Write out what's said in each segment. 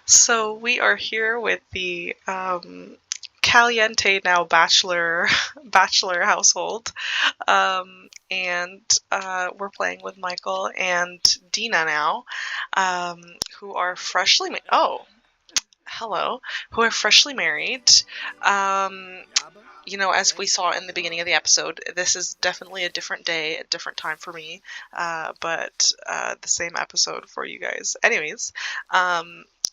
So we are here with the Caliente now bachelor household, and we're playing with Michael and Dina now, um, who are freshly hello, who are freshly married. Um, as we saw in the beginning of the episode, this is definitely a different day, a different time for me, but the same episode for you guys. Anyways,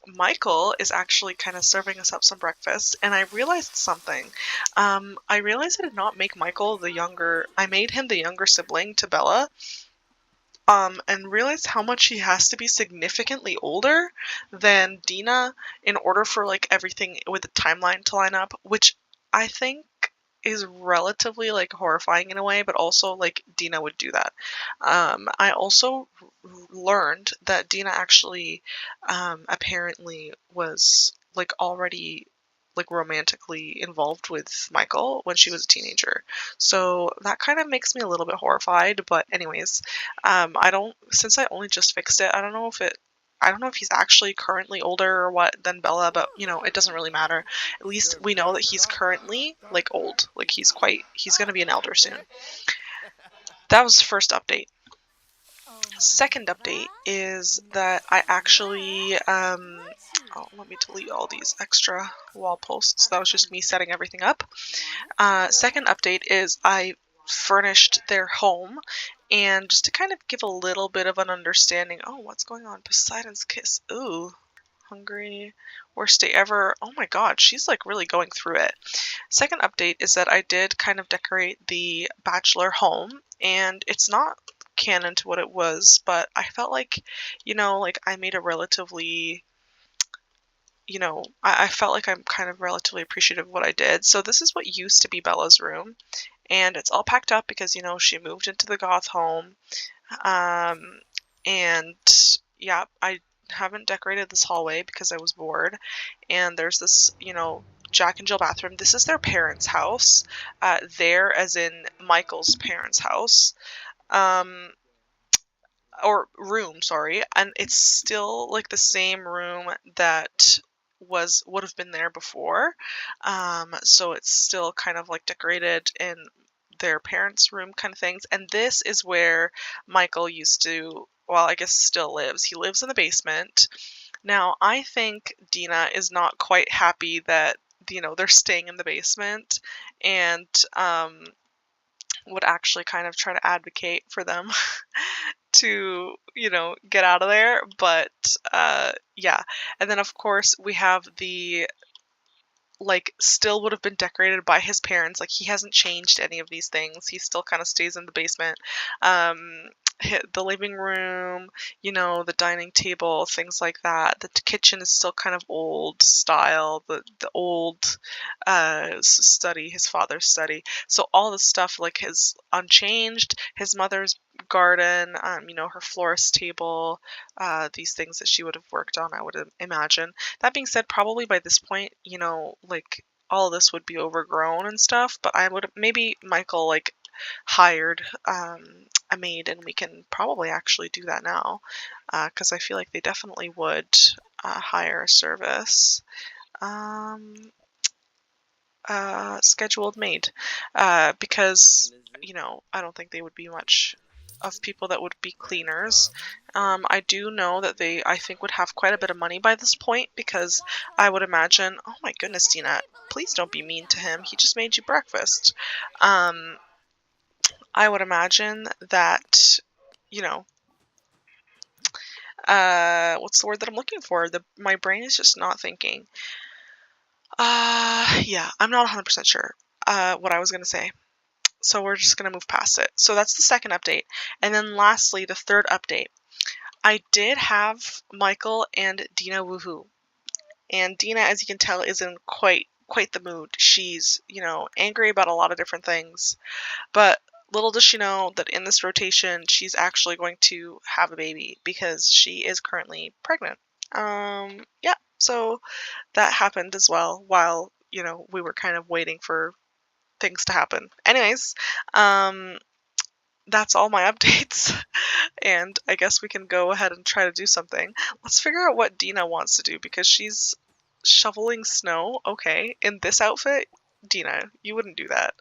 Michael is actually kind of serving us up some breakfast, and I realized something. I realized I did not make Michael the younger, I made him the younger sibling to Bella. And realized how much he has to be significantly older than Dina in order for like everything with the timeline to line up, which I think is relatively like horrifying in a way, but also like Dina would do that. I also learned that Dina actually apparently was like already like romantically involved with Michael when she was a teenager. So that kind of makes me a little bit horrified, but anyways, I don't since I only just fixed it, I don't know if he's actually currently older or what than Bella, but it doesn't really matter. At least we know that he's currently like old. Like he's gonna be an elder soon. That was the first update. Second update is that I actually oh, let me delete all these extra wall posts. That was just me setting everything up. Second update is I furnished their home, and just to kind of give a little bit of an understanding. Oh, what's going on? Poseidon's kiss. Ooh, hungry. Worst day ever. Oh my god, she's like really going through it. Second update is that I did kind of decorate the bachelor home, and it's not canon to what it was, but I felt like, like I made a relatively I felt like I'm kind of relatively appreciative of what I did. So this is what used to be Bella's room, and it's all packed up because she moved into the goth home. Um, and yeah, I haven't decorated this hallway because I was bored. And there's this, Jack and Jill bathroom. This is their parents' house. There, as in Michael's parents' house. Um, or room, sorry, and it's still like the same room that would have been there before. So it's still kind of like decorated in their parents' room kind of things. And this is where Michael used to, well, I guess still lives. He lives in the basement. Now, I think Dina is not quite happy that they're staying in the basement, and would actually kind of try to advocate for them to, get out of there. But yeah. And then, of course, we have the like still would have been decorated by his parents. Like he hasn't changed any of these things. He still kind of stays in the basement. Um, the living room, the dining table, things like that. The kitchen is still kind of old style. The old study, his father's study. So all the stuff like is unchanged. His mother's garden, her florist table, these things that she would have worked on, I would imagine. That being said, probably by this point, like all of this would be overgrown and stuff, but I would maybe Michael like hired a maid, and we can probably actually do that now, because I feel like they definitely would hire a service. Um, Scheduled maid, because I don't think they would be much of people that would be cleaners. I do know that they, I think, would have quite a bit of money by this point, because I would imagine, oh my goodness, Dina, please don't be mean to him. He just made you breakfast. Um, I would imagine that, you know, what's the word that I'm looking for? My brain is just not thinking. Yeah, I'm not 100% sure what I was going to say. So we're just going to move past it. So that's the second update. And then lastly, the third update. I did have Michael and Dina woohoo. And Dina, as you can tell, is in quite the mood. She's, angry about a lot of different things. But little does she know that in this rotation, she's actually going to have a baby because she is currently pregnant. Yeah, so that happened as well while, we were kind of waiting for things to happen. Anyways, um, that's all my updates. And I guess we can go ahead and try to do something. Let's figure out what Dina wants to do because she's shoveling snow. Okay, in this outfit, Dina, you wouldn't do that.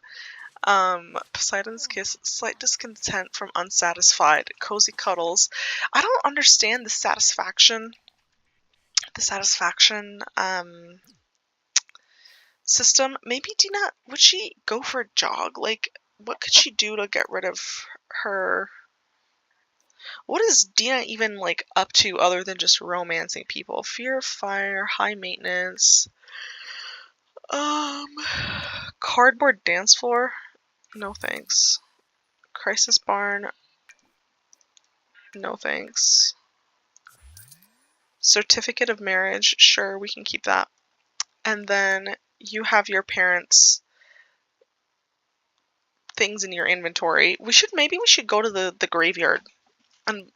Poseidon's kiss, slight discontent from unsatisfied, cozy cuddles. I don't understand the satisfaction system. Maybe Dina, would she go for a jog? Like, what could she do to get rid of her? What is Dina even like up to other than just romancing people? Fear of fire, high maintenance, um, cardboard dance floor. No thanks. Crisis barn. No thanks. Certificate of marriage. Sure, we can keep that. And then you have your parents' things in your inventory. Maybe we should go to the graveyard and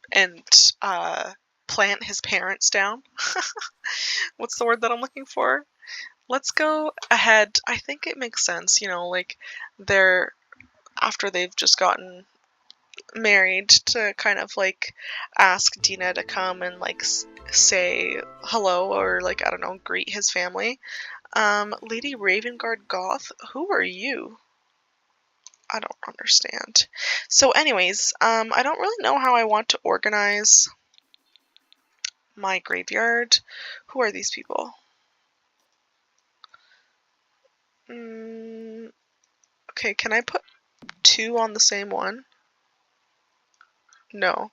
plant his parents down. What's the word that I'm looking for? Let's go ahead. I think it makes sense, like they're after they've just gotten married to kind of like ask Dina to come and like say hello or like I don't know, greet his family. Lady Ravengard Goth, who are you? I don't understand. So anyways, I don't really know how I want to organize my graveyard. Who are these people? Okay, can I put 2 on the same one? No.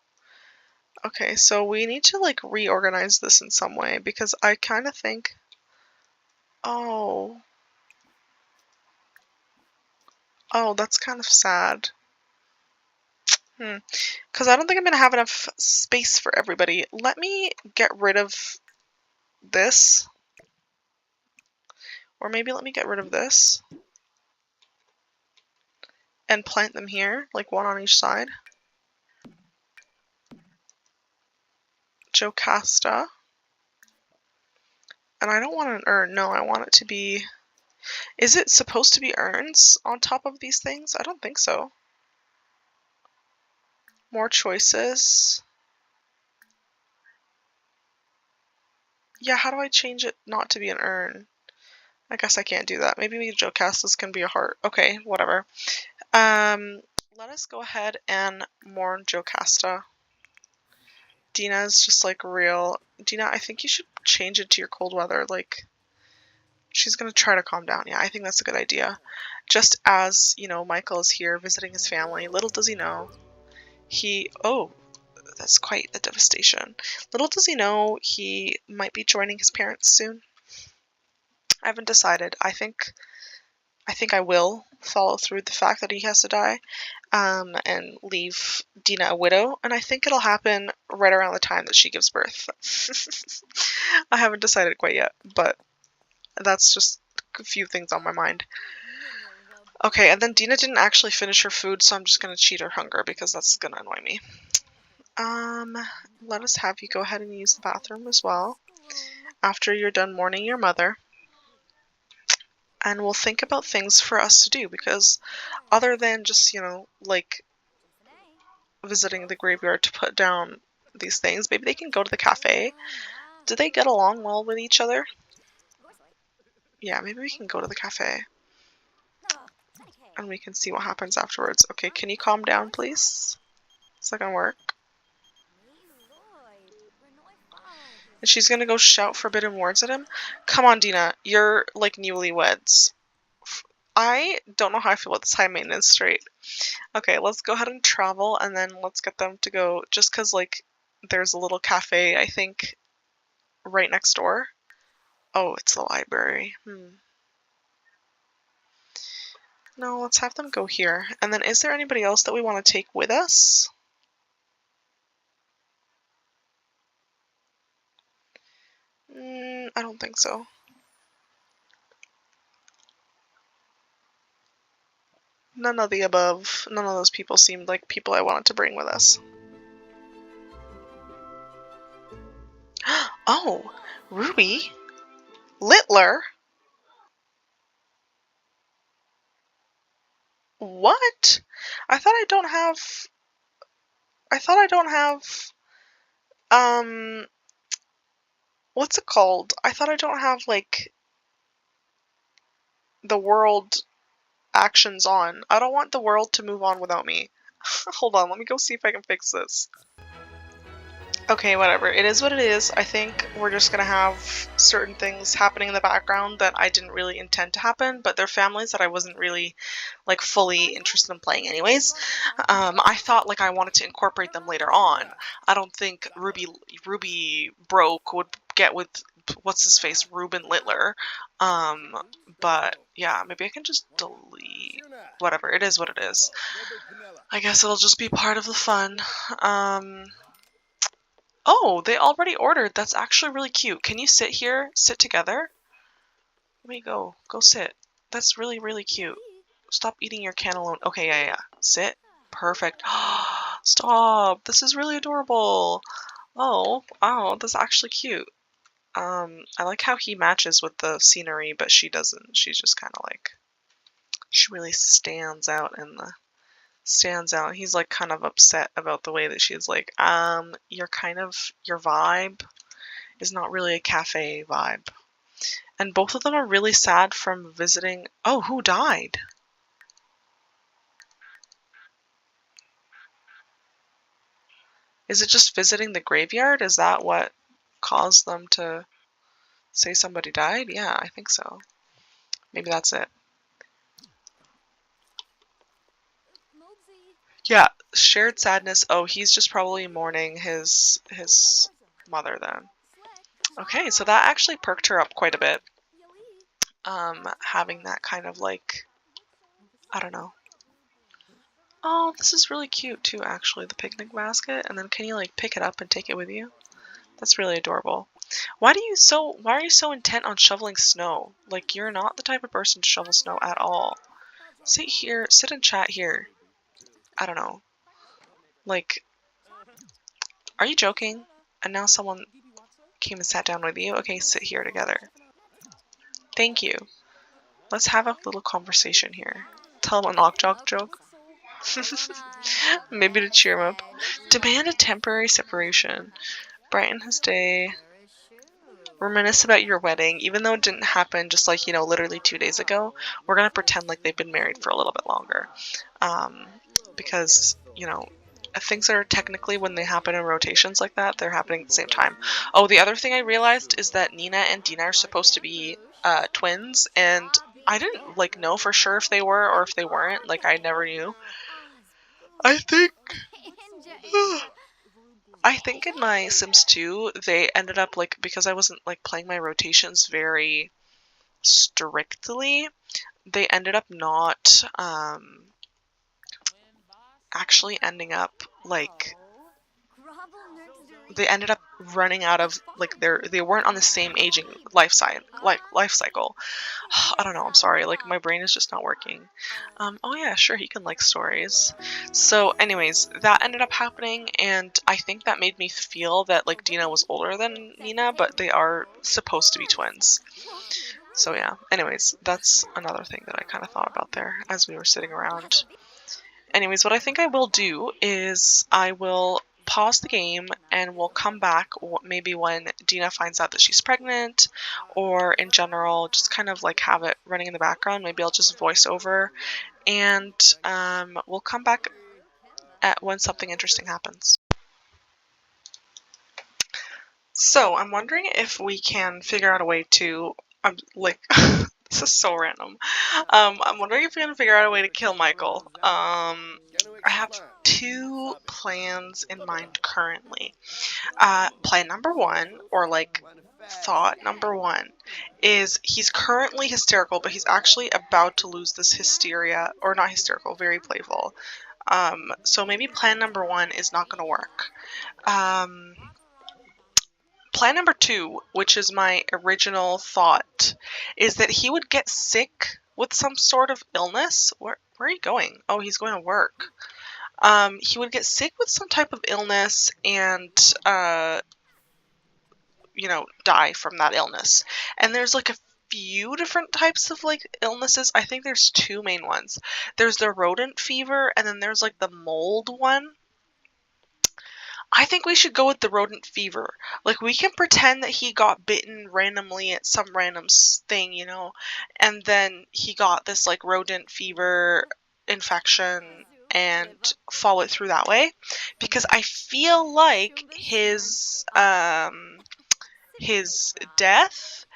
Okay, so we need to like reorganize this in some way because I kind of think, oh, that's kind of sad. Because I don't think I'm gonna have enough space for everybody. Let me get rid of this, or maybe let me get rid of this and plant them here, like 1 on each side. Jocasta. And I don't want an urn. No, I want it to be... Is it supposed to be urns on top of these things? I don't think so. More choices. Yeah, how do I change it not to be an urn? I guess I can't do that. Maybe Jocasta's can be a heart. Okay, whatever. Let us go ahead and mourn Jocasta. Dina's just like real. Dina, I think you should change it to your cold weather. Like, she's gonna try to calm down. Yeah, I think that's a good idea. Just as, Michael is here visiting his family, little does he know, oh, that's quite the devastation. Little does he know he might be joining his parents soon. I haven't decided. I think I will follow through the fact that he has to die, and leave Dina a widow, and I think it'll happen right around the time that she gives birth. I haven't decided quite yet, but that's just a few things on my mind. Okay, and then Dina didn't actually finish her food, so I'm just gonna cheat her hunger because that's gonna annoy me. Let us have you go ahead and use the bathroom as well after you're done mourning your mother. And we'll think about things for us to do because other than just, like visiting the graveyard to put down these things, maybe they can go to the cafe. Do they get along well with each other? Yeah, maybe we can go to the cafe. And we can see what happens afterwards. Okay, can you calm down, please? It's not gonna work. And she's gonna go shout forbidden words at him? Come on, Dina. You're like newlyweds. I don't know how I feel about this high maintenance straight. Okay, let's go ahead and travel, and then let's get them to go, just because, like, there's a little cafe, I think, right next door. Oh, it's the library. No, let's have them go here. And then is there anybody else that we want to take with us? I don't think so. None of the above. None of those people seemed like people I wanted to bring with us. Oh, Ruby? Littler? What? I thought I don't have, um, what's it called? I thought I don't have, like, the world actions on. I don't want the world to move on without me. Hold on, let me go see if I can fix this. Okay, whatever. It is what it is. I think we're just gonna have certain things happening in the background that I didn't really intend to happen, but they're families that I wasn't really, like, fully interested in playing anyways. I thought, like, I wanted to incorporate them later on. I don't think Ruby Broke would get with what's his face, Ruben Littler. But yeah, maybe I can just delete. Whatever. It is what it is. I guess it'll just be part of the fun. Oh, they already ordered. That's actually really cute. Can you sit here? Sit together? Let me go. Go sit. That's really, really cute. Stop eating your cantaloupe. Okay, yeah. Sit. Perfect. Stop. This is really adorable. Oh, that's actually cute. I like how he matches with the scenery, but she doesn't. She's just kind of like, she really stands out in the stands out. He's like kind of upset about the way that she's like, your vibe is not really a cafe vibe. And both of them are really sad from visiting. Oh, who died? Is it just visiting the graveyard? Is that what caused them to say somebody died? Yeah, I think so. Maybe that's it. Yeah, shared sadness. Oh, he's just probably mourning his mother then. Okay, so that actually perked her up quite a bit. Having that kind of like, I don't know. Oh, this is really cute too, actually, the picnic basket. And then can you like pick it up and take it with you? That's really adorable. Why are you so intent on shoveling snow? Like, you're not the type of person to shovel snow at all. Sit here, sit and chat here. I don't know. Like, are you joking? And now someone came and sat down with you? Okay, sit here together. Thank you. Let's have a little conversation here. Tell him a knock joke. Maybe to cheer him up. Demand a temporary separation. Brighten his day. Reminisce about your wedding, even though it didn't happen just like, literally 2 days ago. We're gonna pretend like they've been married for a little bit longer. Because, things are technically, when they happen in rotations like that, they're happening at the same time. Oh, the other thing I realized is that Nina and Dina are supposed to be twins, and I didn't know for sure if they were or if they weren't. Like, I never knew. I think I think in my Sims 2 they ended up because I wasn't playing my rotations very strictly, they ended up not actually ending up they ended up running out of they weren't on the same aging life cycle. I don't know, I'm sorry, my brain is just not working. Oh yeah, sure, he can like stories. So anyways, that ended up happening, and I think that made me feel that Dina was older than Nina, but they are supposed to be twins. So yeah, anyways, that's another thing that I kind of thought about there as we were sitting around. Anyways, what I think I will do is I will pause the game and we'll come back maybe when Dina finds out that she's pregnant, or in general just kind of have it running in the background. Maybe I'll just voice over, and we'll come back at when something interesting happens. So I'm wondering if we can figure out a way to this is so random. I'm wondering if we can figure out a way to kill Michael. I have two plans in mind currently. Plan number one, or thought number one, is he's currently hysterical, but he's actually about to lose this hysteria, or not hysterical, very playful. So maybe plan number one is not going to work. Plan number two, which is my original thought, is that he would get sick with some sort of illness. Where are you going? Oh, he's going to work. He would get sick with some type of illness and, die from that illness. And there's few different types of like illnesses. I think there's two main ones. There's the rodent fever, and then there's like the mold one. I think we should go with the rodent fever. Like, we can pretend that he got bitten randomly at some random thing, you know, and then he got this like rodent fever infection and follow it through that way, because I feel like his death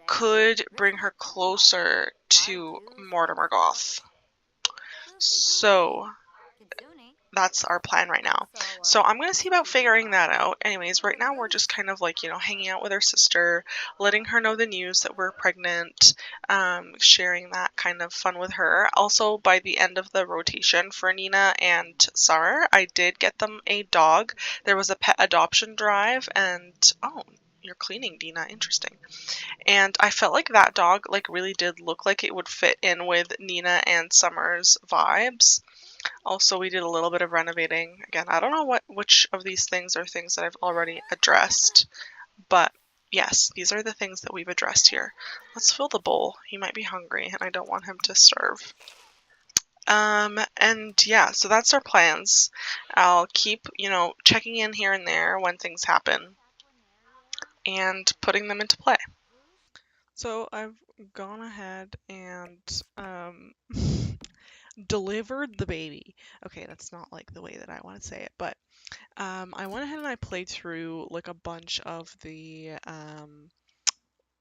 could bring her closer to Mortimer Goth. So that's our plan right now. So I'm going to see about figuring that out. Anyways, right now we're just kind of like, you know, hanging out with our sister, letting her know the news that we're pregnant, sharing that kind of fun with her. Also, by the end of the rotation for Nina and Sar, I did get them a dog. There was a pet adoption drive, and oh, you're cleaning, Dina. Interesting. And I felt like that dog like really did look like it would fit in with Nina and Summer's vibes. Also, we did a little bit of renovating. Again, I don't know which of these things are things that I've already addressed, but yes, these are the things that we've addressed here. Let's fill the bowl. He might be hungry, and I don't want him to starve. And yeah, so that's our plans. I'll keep, you know, checking in here and there when things happen and putting them into play. So I've gone ahead and delivered the baby. Okay, that's not like the way that I want to say it, but I went ahead and I played through like a bunch of the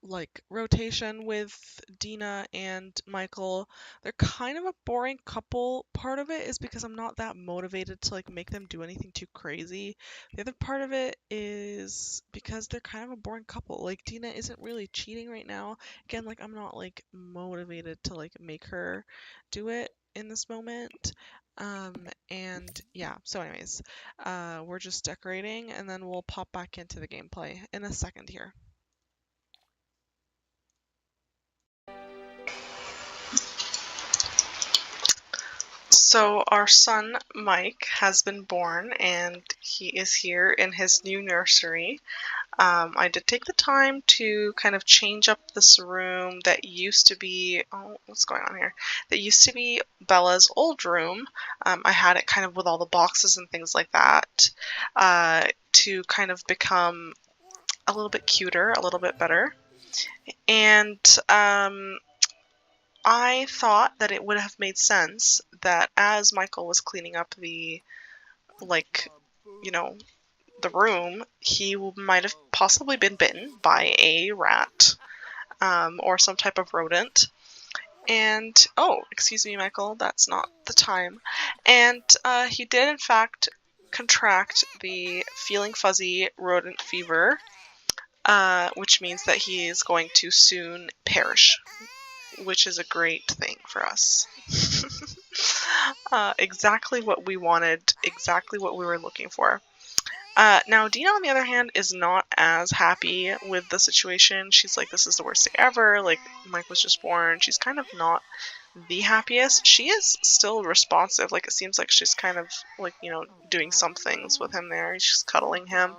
like rotation with Dina and Michael. They're kind of a boring couple. Part of it is because I'm not that motivated to like make them do anything too crazy. The other part of it is because they're kind of a boring couple. Like, Dina isn't really cheating right now. Again, like, I'm not like motivated to like make her do it in this moment. And yeah, so anyways, we're just decorating, and then we'll pop back into the gameplay in a second here. So our son Mike has been born, and he is here in his new nursery. I did take the time to kind of change up this room that used to be, oh, what's going on here? That used to be Bella's old room. I had it kind of with all the boxes and things like that, to kind of become a little bit cuter, a little bit better. And I thought that it would have made sense that as Michael was cleaning up the, like, you know, the room, he might have possibly been bitten by a rat, or some type of rodent. And, oh, excuse me, Michael, that's not the time. And he did, in fact, contract the feeling fuzzy rodent fever, which means that he is going to soon perish, which is a great thing for us. Exactly what we wanted, exactly what we were looking for. Now, Dina, on the other hand, is not as happy with the situation. She's like, this is the worst day ever. Like, Mike was just born. She's kind of not the happiest. She is still responsive. Like, it seems like she's kind of, like, you know, doing some things with him there. She's cuddling him.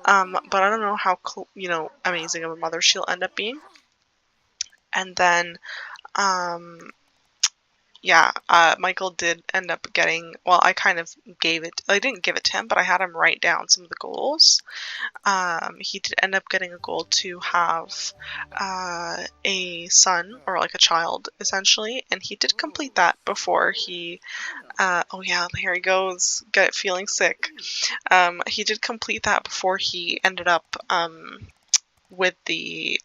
But I don't know how, you know, amazing of a mother she'll end up being. And then, yeah, Michael did end up getting, well, I kind of I didn't give it to him, but I had him write down some of the goals. He did end up getting a goal to have a son, or like a child, essentially, and he did complete that before he, oh yeah, here he goes, feeling sick. He did complete that before he ended up with the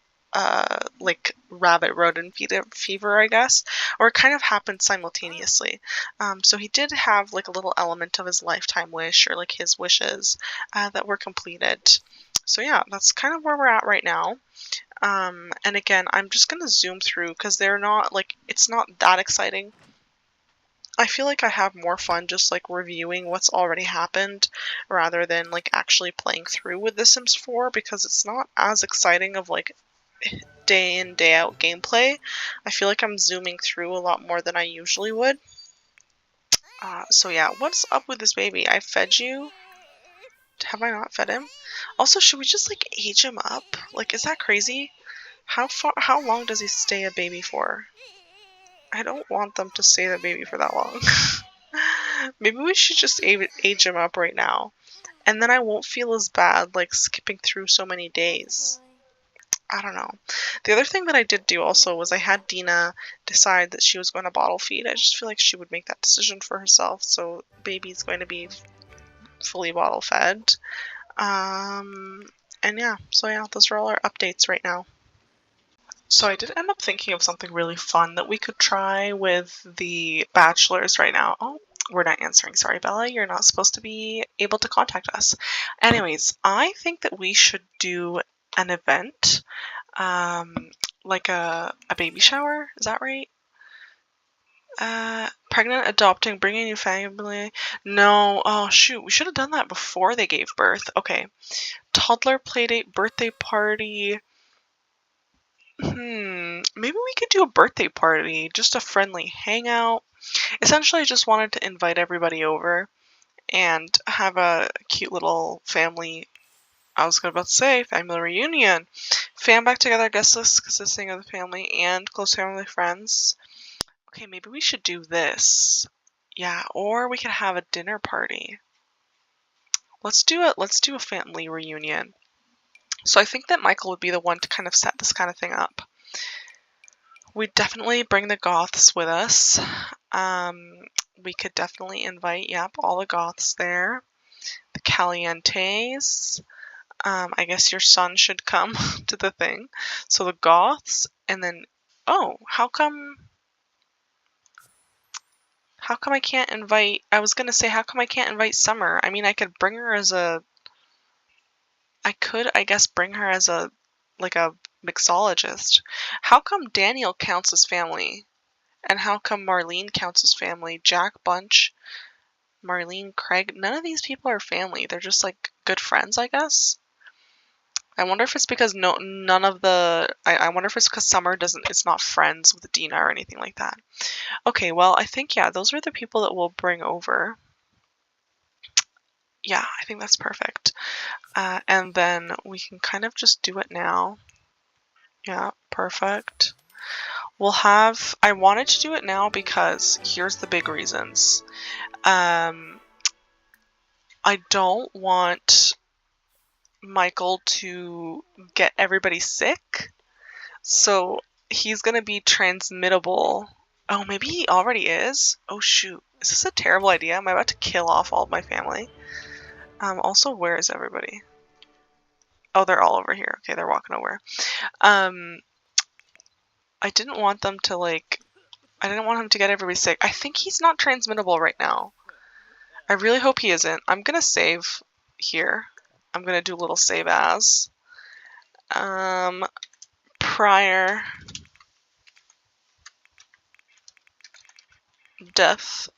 like rabbit rodent fever, I guess, or it kind of happened simultaneously. So he did have like a little element of his lifetime wish, or like his wishes, that were completed. So yeah, that's kind of where we're at right now. And again, I'm just gonna zoom through because they're not like, it's not that exciting. I feel like I have more fun just like reviewing what's already happened rather than like actually playing through with The Sims 4, because it's not as exciting of like day in, day out gameplay. I feel like I'm zooming through a lot more than I usually would. So yeah, what's up with this baby? I fed you? Have I not fed him? Also, should we just like age him up? Like, is that crazy? How long does he stay a baby for? I don't want them to stay the baby for that long. Maybe we should just age him up right now. And then I won't feel as bad like skipping through so many days. I don't know. The other thing that I did do also was I had Dina decide that she was going to bottle feed. I just feel like she would make that decision for herself. So baby's going to be fully bottle fed. And yeah, so yeah, those are all our updates right now. So I did end up thinking of something really fun that we could try with the Bachelors right now. Oh, we're not answering. Sorry, Bella. You're not supposed to be able to contact us. Anyways, I think that we should do an event, like a baby shower. Is that right? Pregnant, adopting, bringing a new family. No. Oh, shoot. We should have done that before they gave birth. Okay. Toddler playdate, birthday party. Maybe we could do a birthday party, just a friendly hangout. Essentially, I just wanted to invite everybody over and have a cute little family. I was about to say family reunion. Fam back together guest list consisting of the family and close family friends. Okay, maybe we should do this. Yeah, or we could have a dinner party. Let's do it. Let's do a family reunion. So I think that Michael would be the one to kind of set this kind of thing up. We'd definitely bring the goths with us. We could definitely invite, yep, all the goths there. The Calientes. I guess your son should come to the thing. So the goths, and then, oh, how come I can't invite, I was gonna say, how come I can't invite Summer? I mean, I could bring her as a, I could, I guess, bring her as a, like a mixologist. How come Daniel counts as family? And how come Marlene counts as family? Jack Bunch, Marlene, Craig, none of these people are family. They're just like good friends, I guess. I wonder if it's because none of the I wonder if it's because Summer it's not friends with Dina or anything like that. Okay, well, I think yeah, those are the people that we'll bring over. Yeah, I think that's perfect. And then we can kind of just do it now. Yeah, perfect. I wanted to do it now because here's the big reasons. I don't want Michael to get everybody sick, so he's gonna be transmittable. Oh, maybe he already is? Oh shoot, is this a terrible idea? Am I about to kill off all of my family? Also, where is everybody? Oh, they're all over here. Okay, they're walking over. I didn't want them to I didn't want him to get everybody sick. I think he's not transmittable right now. I really hope he isn't. I'm gonna save here. I'm gonna do a little save as. Prior death.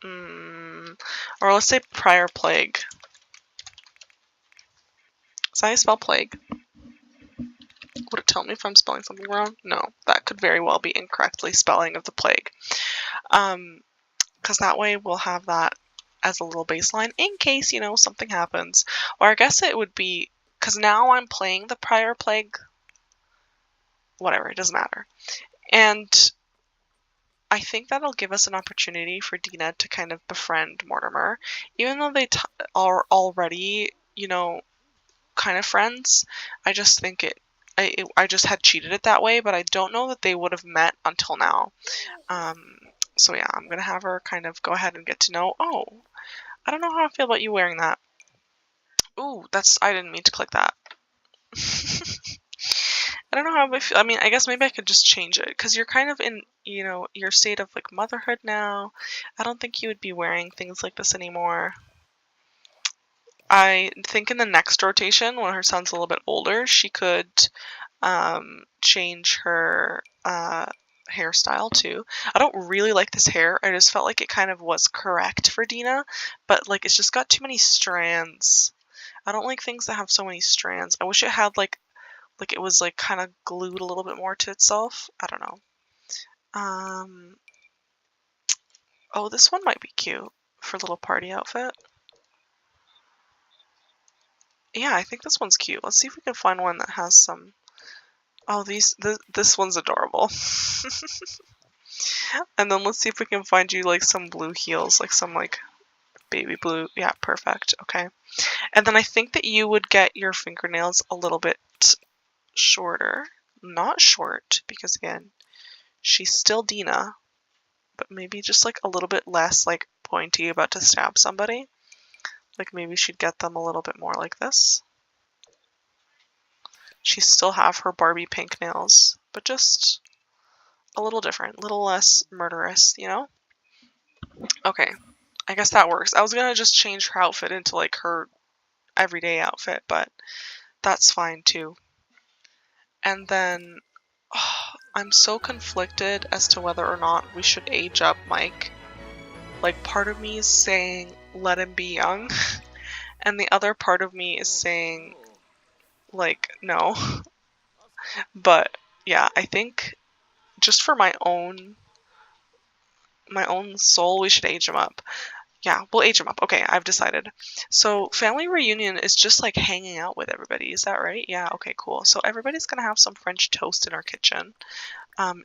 Or let's say prior plague. Is that how you spell plague? Would it tell me if I'm spelling something wrong? No, that could very well be incorrectly spelling of the plague. Because that way we'll have that as a little baseline in case, something happens. Or I guess it would be, because now I'm playing the prior plague. Whatever, it doesn't matter. And I think that'll give us an opportunity for Dina to kind of befriend Mortimer. Even though they are already, kind of friends, I just think I just had cheated it that way, but I don't know that they would have met until now. So yeah, I'm gonna have her kind of go ahead and get to know. Oh, I don't know how I feel about you wearing that. Ooh, I didn't mean to click that. I don't know how I feel. I mean, I guess maybe I could just change it because you're kind of in, your state of like motherhood now. I don't think you would be wearing things like this anymore. I think in the next rotation, when her son's a little bit older, she could change her hairstyle too. I don't really like this hair. I just felt like it kind of was correct for Dina, but like it's just got too many strands. I don't like things that have so many strands. I wish it had like it was like kind of glued a little bit more to itself. I don't know. Oh, this one might be cute for a little party outfit. Yeah, I think this one's cute. Let's see if we can find one that has some... Oh, this one's adorable. And then let's see if we can find you like some blue heels, like some like baby blue. Yeah, perfect. Okay. And then I think that you would get your fingernails a little bit shorter. Not short, because again, she's still Dina, but maybe just like a little bit less like pointy, about to stab somebody. Like maybe she'd get them a little bit more like this. She still have her Barbie pink nails, but just a little different, a little less murderous, you know? Okay, I guess that works. I was gonna just change her outfit into like her everyday outfit, but that's fine too. And then I'm so conflicted as to whether or not we should age up Mike. Like, part of me is saying let him be young, and the other part of me is saying like no. But yeah, I think just for my own soul, we should age him up. Yeah, we'll age him up. Okay, I've decided. So family reunion is just like hanging out with everybody. Is that right? Yeah, okay, cool. So everybody's gonna have some French toast in our kitchen.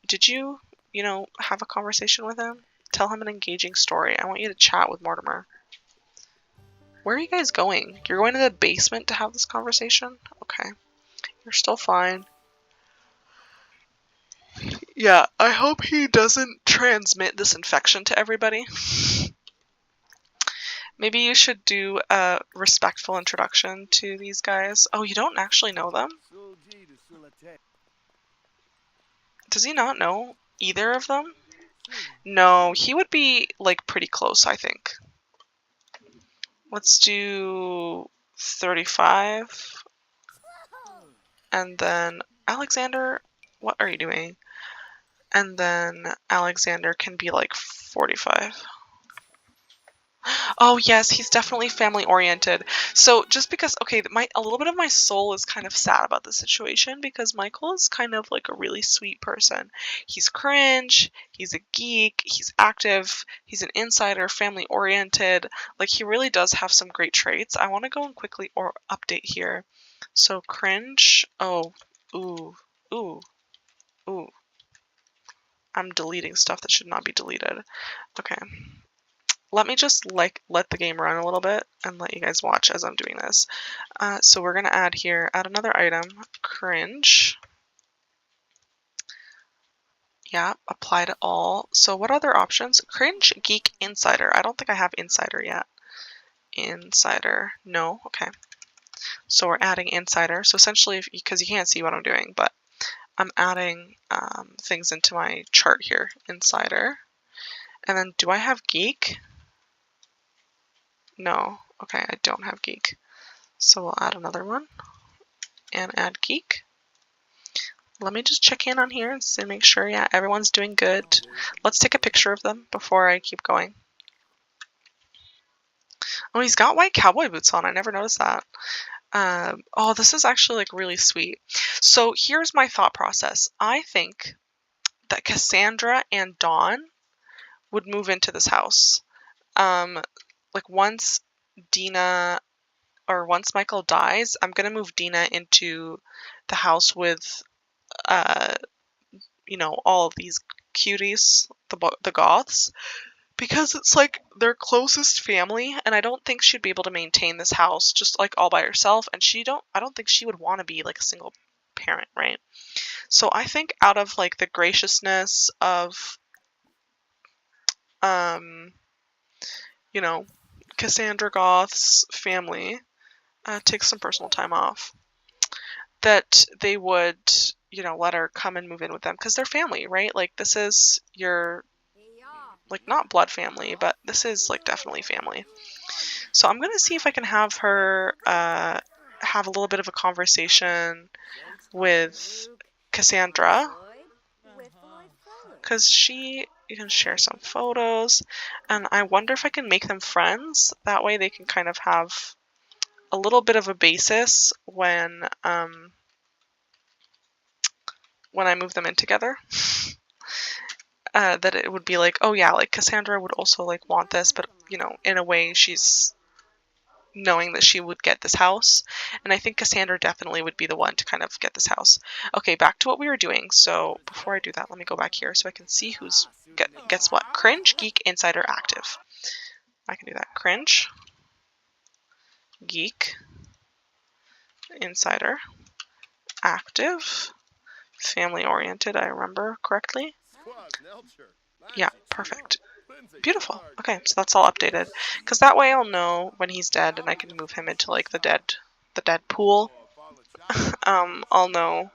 Did you, have a conversation with him? Tell him an engaging story. I want you to chat with Mortimer. Where are you guys going? You're going to the basement to have this conversation? Okay. You're still fine. Yeah, I hope he doesn't transmit this infection to everybody. Maybe you should do a respectful introduction to these guys. Oh, you don't actually know them? Does he not know either of them? No, he would be, like, pretty close, I think. Let's do 35. And then Alexander, what are you doing? And then Alexander can be, like, 45. Oh yes, he's definitely family oriented. So just because, okay, a little bit of my soul is kind of sad about the situation because Michael is kind of like a really sweet person. He's cringe, he's a geek, he's active, he's an insider, family oriented. Like he really does have some great traits. I want to go and quickly update here. So cringe. Oh, ooh, ooh, ooh. I'm deleting stuff that should not be deleted. Okay. Let me just let the game run a little bit and let you guys watch as I'm doing this. So we're going to add another item, cringe. Yeah, apply to all. So what other options? Cringe, geek, insider. I don't think I have insider yet. Insider, no, okay. So we're adding insider. So essentially, because you can't see what I'm doing, but I'm adding things into my chart here, insider. And then do I have geek? No, okay, I don't have geek. So we'll add another one and add geek. Let me just check in on here and make sure, yeah, everyone's doing good. Let's take a picture of them before I keep going. Oh, he's got white cowboy boots on. I never noticed that. Oh, this is actually like really sweet. So here's my thought process. I think that Cassandra and Dawn would move into this house. Like once Michael dies, I'm gonna move Dina into the house with all of these cuties, the goths, because it's like their closest family, and I don't think she'd be able to maintain this house just like all by herself, and I don't think she would want to be like a single parent, right? So I think out of like the graciousness of Cassandra Goth's family, take some personal time off, that they would let her come and move in with them because they're family, right? Like this is your like not blood family, but this is like definitely family. So I'm gonna see if I can have her have a little bit of a conversation with Cassandra, because you can share some photos, and I wonder if I can make them friends. That way they can kind of have a little bit of a basis when I move them in together. That it would be like, oh yeah, like Cassandra would also like want this, but in a way she's knowing that she would get this house. And I think Cassandra definitely would be the one to kind of get this house. Okay, back to what we were doing. So before I do that, let me go back here so I can see who's gets what. Cringe, Geek, Insider, Active. I can do that. Cringe, Geek, Insider, Active, Family Oriented, I remember correctly. Yeah, perfect. Beautiful. Okay, so that's all updated. Because that way I'll know when he's dead and I can move him into like the dead pool. I'll know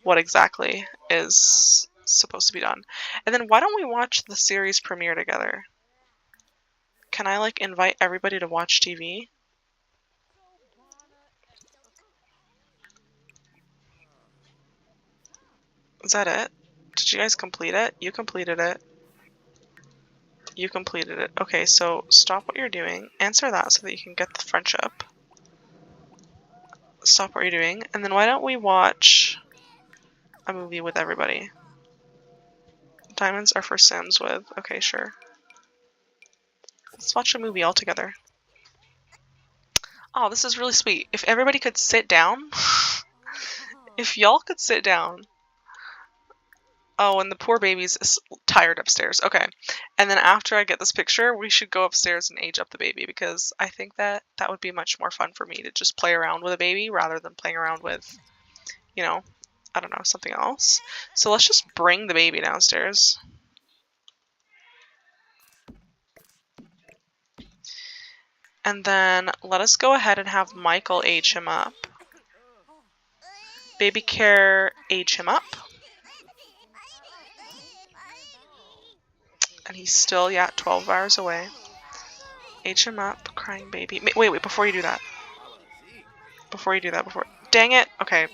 what exactly is supposed to be done. And then why don't we watch the series premiere together? Can I like invite everybody to watch TV? Is that it? Did you guys complete it? You completed it. You completed it. Okay, so stop what you're doing. Answer that so that you can get the friendship. Stop what you're doing. And then why don't we watch a movie with everybody? Diamonds are for Sims with. Okay, sure. Let's watch a movie all together. Oh, this is really sweet. If everybody could sit down. If y'all could sit down. Oh, and the poor baby's tired upstairs. Okay. And then after I get this picture, we should go upstairs and age up the baby because I think that would be much more fun for me to just play around with a baby rather than playing around with, you know, I don't know, something else. So let's just bring the baby downstairs. And then let us go ahead and have Michael age him up. Baby care, age him up. And he's still, yeah, 12 hours away. Age him up, crying baby. Wait, before you do that. Dang it. Okay.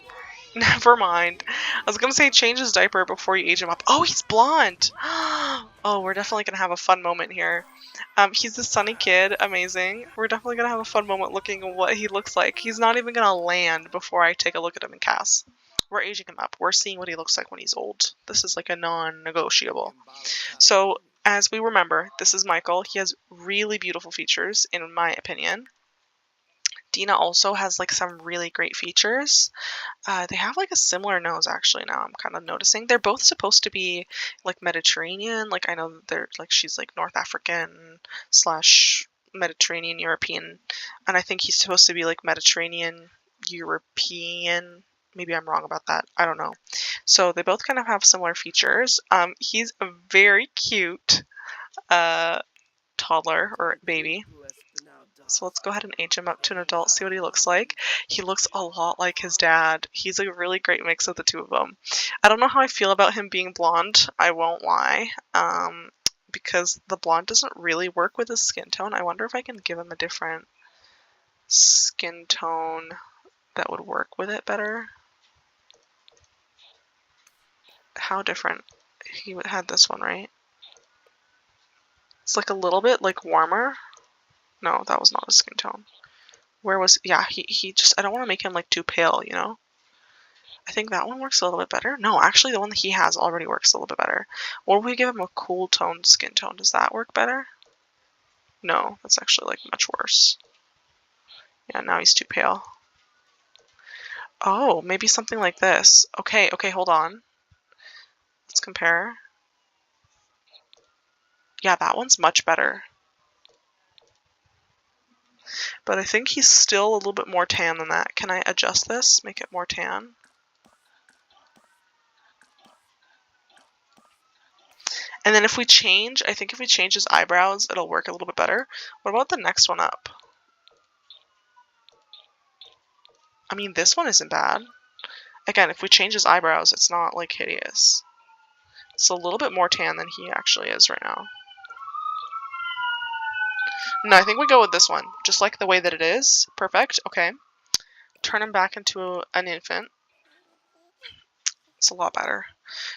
Never mind. I was gonna say change his diaper before you age him up. Oh, he's blonde! Oh, we're definitely gonna have a fun moment here. He's a sunny kid. Amazing. We're definitely gonna have a fun moment looking at what he looks like. He's not even gonna land before I take a look at him in CAS. We're aging him up. We're seeing what he looks like when he's old. This is like a non-negotiable. So, as we remember, this is Michael. He has really beautiful features, in my opinion. Dina also has like some really great features. They have like a similar nose actually now I'm kind of noticing. They're both supposed to be like Mediterranean. Like I know they're like she's like North African / Mediterranean European. And I think he's supposed to be like Mediterranean European. Maybe I'm wrong about that. I don't know. So they both kind of have similar features. He's a very cute toddler or baby. So let's go ahead and age him up to an adult, see what he looks like. He looks a lot like his dad. He's a really great mix of the two of them. I don't know how I feel about him being blonde, I won't lie, because the blonde doesn't really work with his skin tone. I wonder if I can give him a different skin tone that would work with it better. How different? He had this one, right? It's like a little bit like warmer. No, that was not his skin tone. Where was, yeah, he just, I don't want to make him like too pale, you know? I think that one works a little bit better. No, actually the one that he has already works a little bit better. Or if we give him a cool toned skin tone, does that work better? No, that's actually like much worse. Yeah, now he's too pale. Oh, maybe something like this. Okay, hold on. Let's compare. Yeah, that one's much better. But I think he's still a little bit more tan than that. Can I adjust this? Make it more tan? And then if we change, I think if we change his eyebrows, it'll work a little bit better. What about the next one up? I mean, this one isn't bad. Again, if we change his eyebrows, it's not like hideous. It's a little bit more tan than he actually is right now. No, I think we go with this one. Just like the way that it is. Perfect. Okay. Turn him back into an infant. It's a lot better.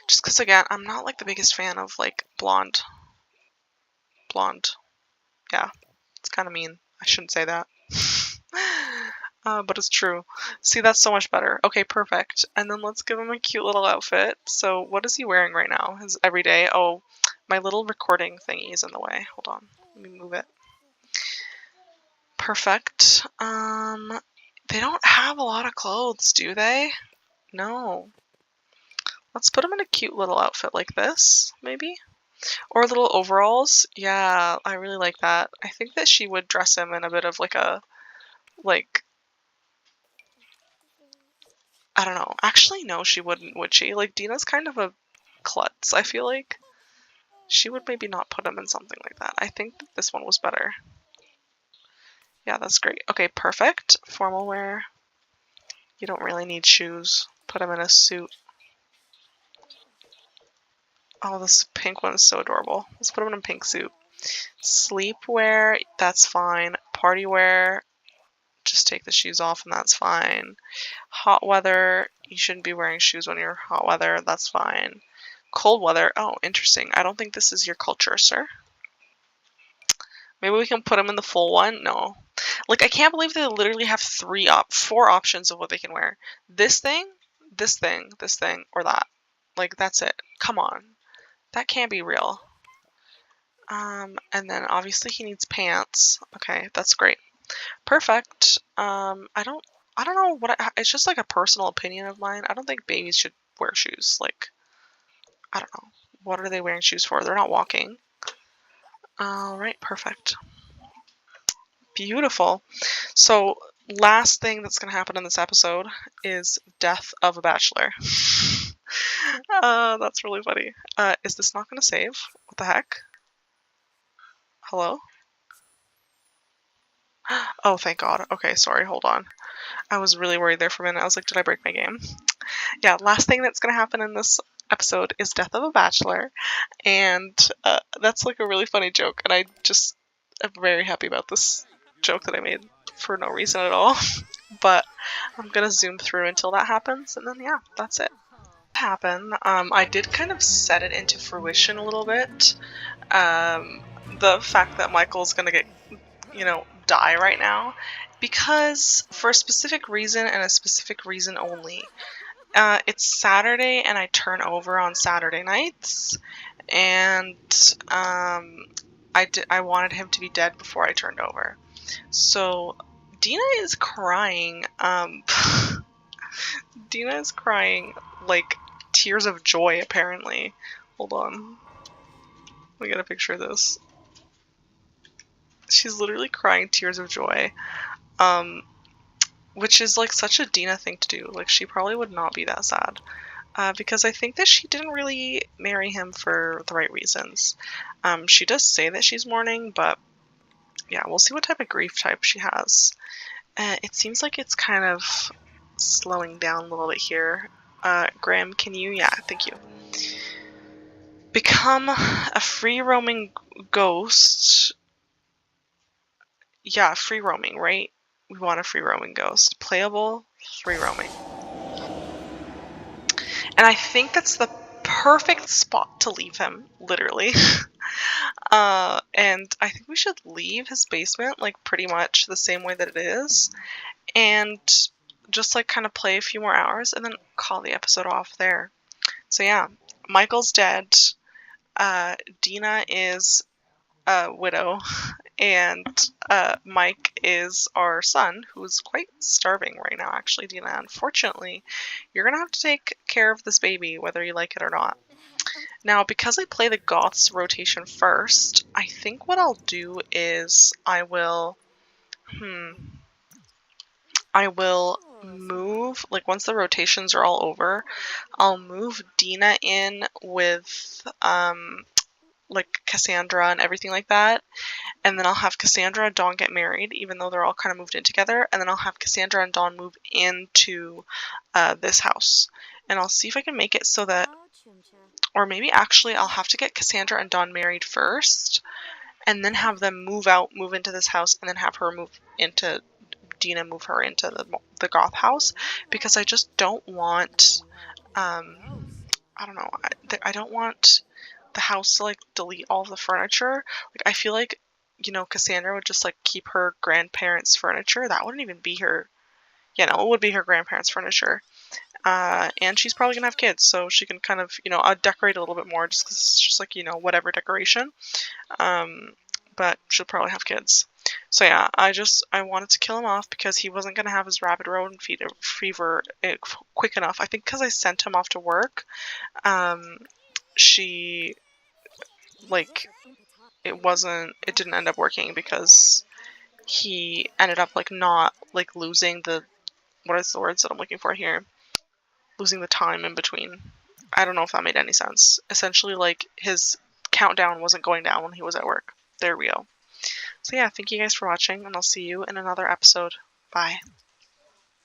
Just because, again, I'm not like the biggest fan of like blonde. Yeah. It's kind of mean. I shouldn't say that. But it's true. See, that's so much better. Okay, perfect. And then let's give him a cute little outfit. So what is he wearing right now? His everyday. Oh, my little recording thingy is in the way. Hold on. Let me move it. Perfect. They don't have a lot of clothes, do they? No. Let's put them in a cute little outfit like this, maybe? Or little overalls. Yeah, I really like that. I think that she would dress him in a bit of like a, like, I don't know. Actually, no, she wouldn't, would she? Like, Dina's kind of a klutz, I feel like. She would maybe not put him in something like that. I think that this one was better. Yeah, that's great. Okay, perfect. Formal wear. You don't really need shoes. Put him in a suit. Oh, this pink one is so adorable. Let's put him in a pink suit. Sleepwear, that's fine. Party wear, just take the shoes off and that's fine. Hot weather, you shouldn't be wearing shoes when you're hot weather, that's fine. Cold weather, oh, interesting. I don't think this is your culture, sir. Maybe we can put him in the full one? No. Like, I can't believe they literally have four options of what they can wear. This thing, this thing, this thing, or that. Like, that's it. Come on. That can't be real. And then obviously he needs pants. Okay, that's great. Perfect. I don't know what it's just like a personal opinion of mine. I don't think babies should wear shoes. Like, I don't know. What are they wearing shoes for? They're not walking. All right, perfect. Beautiful. So, last thing that's going to happen in this episode is death of a bachelor. That's really funny. Is this not going to save? What the heck? Hello? Oh, thank God. Okay, sorry, hold on. I was really worried there for a minute. I was like, did I break my game? Yeah, last thing that's going to happen in this episode is death of a bachelor. And that's like a really funny joke. And I just am very happy about this joke that I made for no reason at all. But I'm going to zoom through until that happens. And then, yeah, that's it. I did kind of set it into fruition a little bit. The fact that Michael's going to get, die right now, because for a specific reason and a specific reason only. It's Saturday and I turn over on Saturday nights, and I wanted him to be dead before I turned over. So Dina is crying. Dina is crying like tears of joy, apparently. Hold on. Let me get a picture of this. She's literally crying tears of joy. Which is like such a Dina thing to do. Like, she probably would not be that sad. Because I think that she didn't really marry him for the right reasons. She does say that she's mourning, but yeah, we'll see what type of grief type she has. It seems like it's kind of slowing down a little bit here. Graham, can you? Yeah, thank you. Become a free roaming ghost. Yeah, free roaming, right? We want a free roaming ghost. Playable, free roaming. And I think that's the perfect spot to leave him, literally. And I think we should leave his basement, like, pretty much the same way that it is. And just, like, kind of play a few more hours and then call the episode off there. So, yeah. Michael's dead. Dina is a widow. And Mike is our son, who's quite starving right now, actually, Dina. Unfortunately, you're going to have to take care of this baby, whether you like it or not. Now, because I play the Goths rotation first, I think what I'll do is I will move, like, once the rotations are all over, I'll move Dina in with, like, Cassandra and everything like that. And then I'll have Cassandra and Dawn get married, even though they're all kind of moved in together. And then I'll have Cassandra and Dawn move into this house. And I'll see if I can make it so that, or maybe actually I'll have to get Cassandra and Dawn married first, and then have them move into this house, and then have her Dina move her into the Goth house, because I just don't want, I don't know, I don't want the house to, like, delete all of the furniture. Like, I feel like, Cassandra would just, like, keep her grandparents' furniture. That wouldn't even be her, it would be her grandparents' furniture. And she's probably gonna have kids, so she can kind of, decorate a little bit more, just because it's just, like, whatever decoration. But she'll probably have kids. So yeah, I wanted to kill him off because he wasn't gonna have his rapid road fever quick enough. I think because I sent him off to work, she like it didn't end up working because he ended up like not like losing the what is the words that I'm looking for here? Losing the time in between. I don't know if that made any sense. Essentially, like his countdown wasn't going down when he was at work. There we go. So yeah, thank you guys for watching, and I'll see you in another episode. Bye.